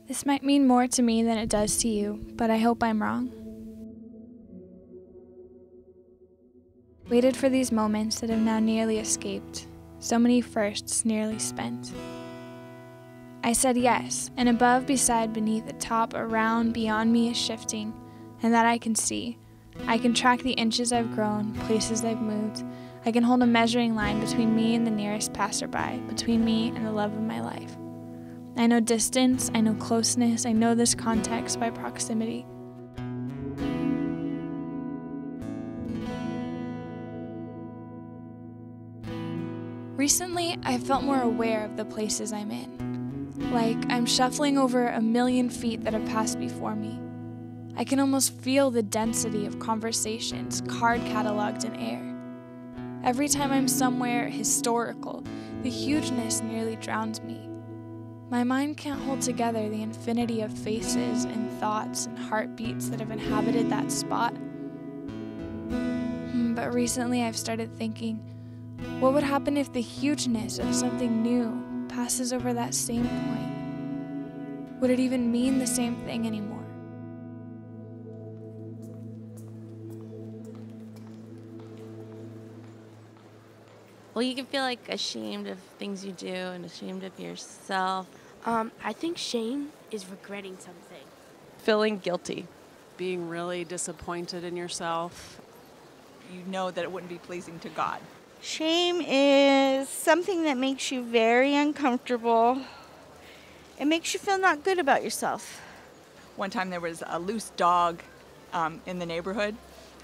This might mean more to me than it does to you, but I hope I'm wrong. Waited for these moments that have now nearly escaped, so many firsts nearly spent. I said yes, and above, beside, beneath, atop, around, beyond me is shifting, and that I can see. I can track the inches I've grown, places I've moved. I can hold a measuring line between me and the nearest passerby, between me and the love of my life. I know distance, I know closeness, I know this context by proximity. Recently, I felt more aware of the places I'm in, like I'm shuffling over 1,000,000 feet that have passed before me. I can almost feel the density of conversations card cataloged in air. Every time I'm somewhere historical, the hugeness nearly drowns me. My mind can't hold together the infinity of faces and thoughts and heartbeats that have inhabited that spot. But recently I've started thinking, what would happen if the hugeness of something new passes over that same point? Would it even mean the same thing anymore? Well, you can feel like ashamed of things you do and ashamed of yourself. I think shame is regretting something. Feeling guilty. Being really disappointed in yourself. You know that it wouldn't be pleasing to God. Shame is something that makes you very uncomfortable. It makes you feel not good about yourself. One time there was a loose dog in the neighborhood,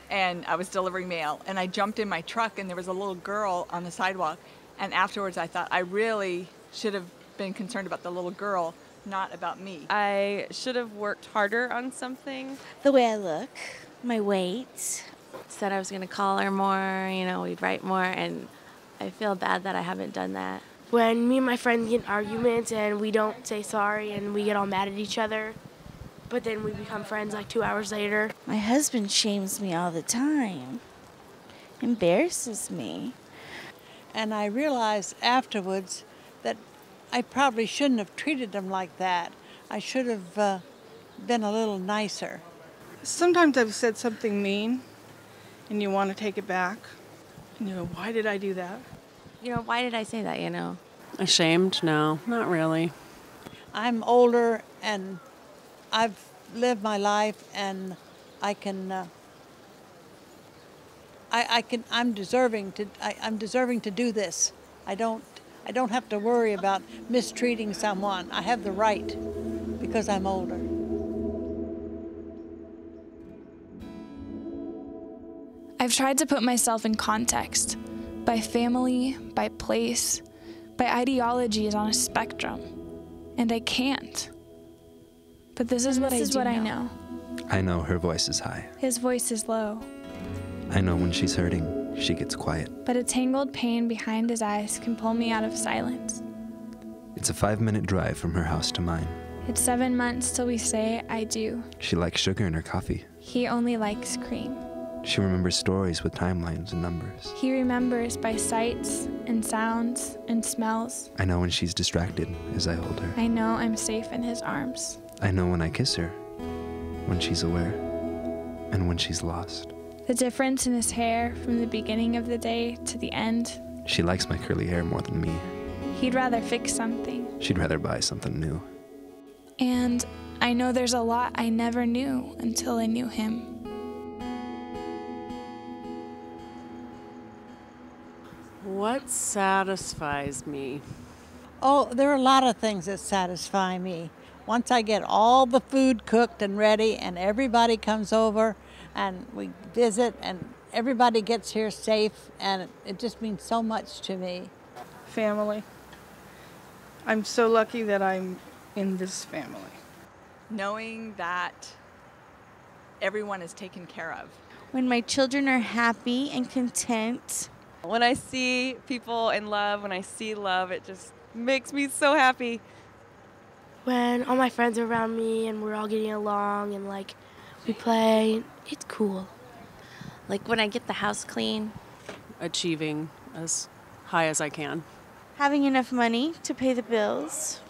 and I was delivering mail, and I jumped in my truck, and there was a little girl on the sidewalk, and afterwards I thought I really should have been concerned about the little girl, not about me. I should have worked harder on something. The way I look, my weight. Said I was going to call her more, we'd write more, and I feel bad that I haven't done that. When me and my friends get in arguments and we don't say sorry and we get all mad at each other, but then we become friends like 2 hours later. My husband shames me all the time. Embarrasses me. And I realized afterwards that I probably shouldn't have treated him like that. I should have been a little nicer. Sometimes I've said something mean, and you want to take it back. Why did I do that? Why did I say that, Ashamed? No, not really. I'm older, and I've lived my life, and I'm deserving to do this. I don't have to worry about mistreating someone. I have the right because I'm older. I've tried to put myself in context, by family, by place, by ideologies on a spectrum, and I can't. But this is what I know. I know her voice is high. His voice is low. I know when she's hurting, she gets quiet. But a tangled pain behind his eyes can pull me out of silence. It's a 5-minute drive from her house to mine. It's 7 months till we say I do. She likes sugar in her coffee. He only likes cream. She remembers stories with timelines and numbers. He remembers by sights and sounds and smells. I know when she's distracted as I hold her. I know I'm safe in his arms. I know when I kiss her, when she's aware, and when she's lost. The difference in his hair from the beginning of the day to the end. She likes my curly hair more than me. He'd rather fix something. She'd rather buy something new. And I know there's a lot I never knew until I knew him. What satisfies me? Oh, there are a lot of things that satisfy me. Once I get all the food cooked and ready and everybody comes over and we visit and everybody gets here safe, and it just means so much to me. Family. I'm so lucky that I'm in this family. Knowing that everyone is taken care of. When my children are happy and content. When I see people in love, when I see love, it just makes me so happy. When all my friends are around me and we're all getting along and we play, it's cool. Like when I get the house clean. Achieving as high as I can. Having enough money to pay the bills.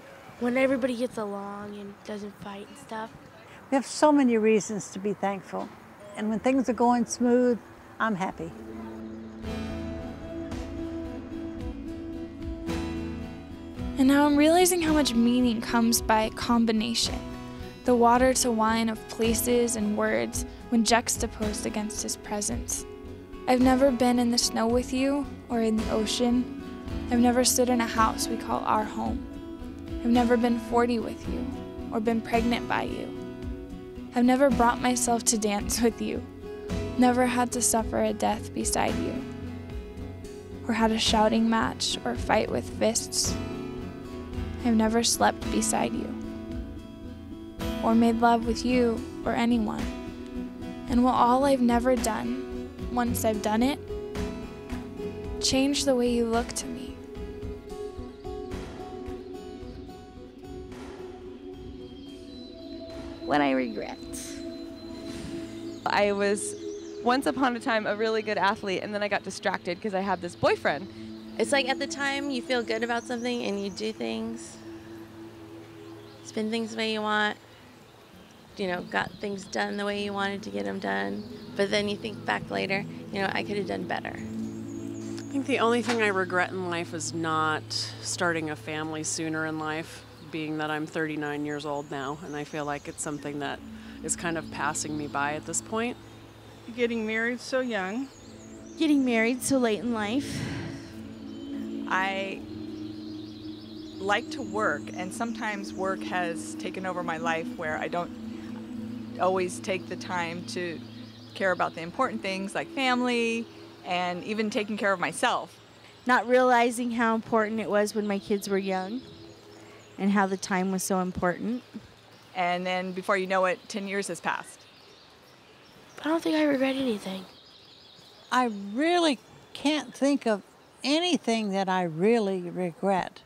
when everybody gets along and doesn't fight and stuff. We have so many reasons to be thankful. And when things are going smooth, I'm happy. And now I'm realizing how much meaning comes by combination. The water to wine of places and words when juxtaposed against his presence. I've never been in the snow with you or in the ocean. I've never stood in a house we call our home. I've never been 40 with you or been pregnant by you. I've never brought myself to dance with you, never had to suffer a death beside you, or had a shouting match or fight with fists. I've never slept beside you, or made love with you or anyone. And will all I've never done, once I've done it, change the way you look to me? What I regret. I was once upon a time a really good athlete, and then I got distracted because I had this boyfriend. It's like at the time you feel good about something and you do things, spend things the way you want, got things done the way you wanted to get them done. But then you think back later, I could have done better. I think the only thing I regret in life is not starting a family sooner in life, being that I'm 39 years old now, and I feel like it's something that is kind of passing me by at this point. Getting married so young. Getting married so late in life. I like to work, and sometimes work has taken over my life where I don't always take the time to care about the important things like family and even taking care of myself. Not realizing how important it was when my kids were young and how the time was so important. And then before you know it, 10 years has passed. But I don't think I regret anything. I really can't think of anything that I really regret.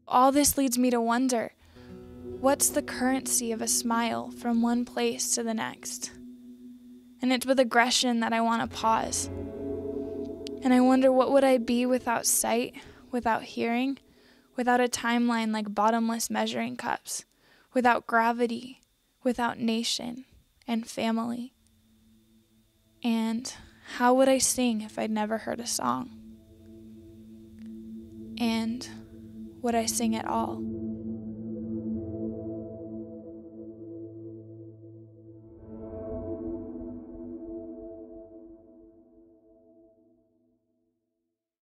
All this leads me to wonder, what's the currency of a smile from one place to the next? And it's with aggression that I want to pause. And I wonder, what would I be without sight, without hearing, without a timeline like bottomless measuring cups, without gravity, without nation and family? And how would I sing if I'd never heard a song? And would I sing at all?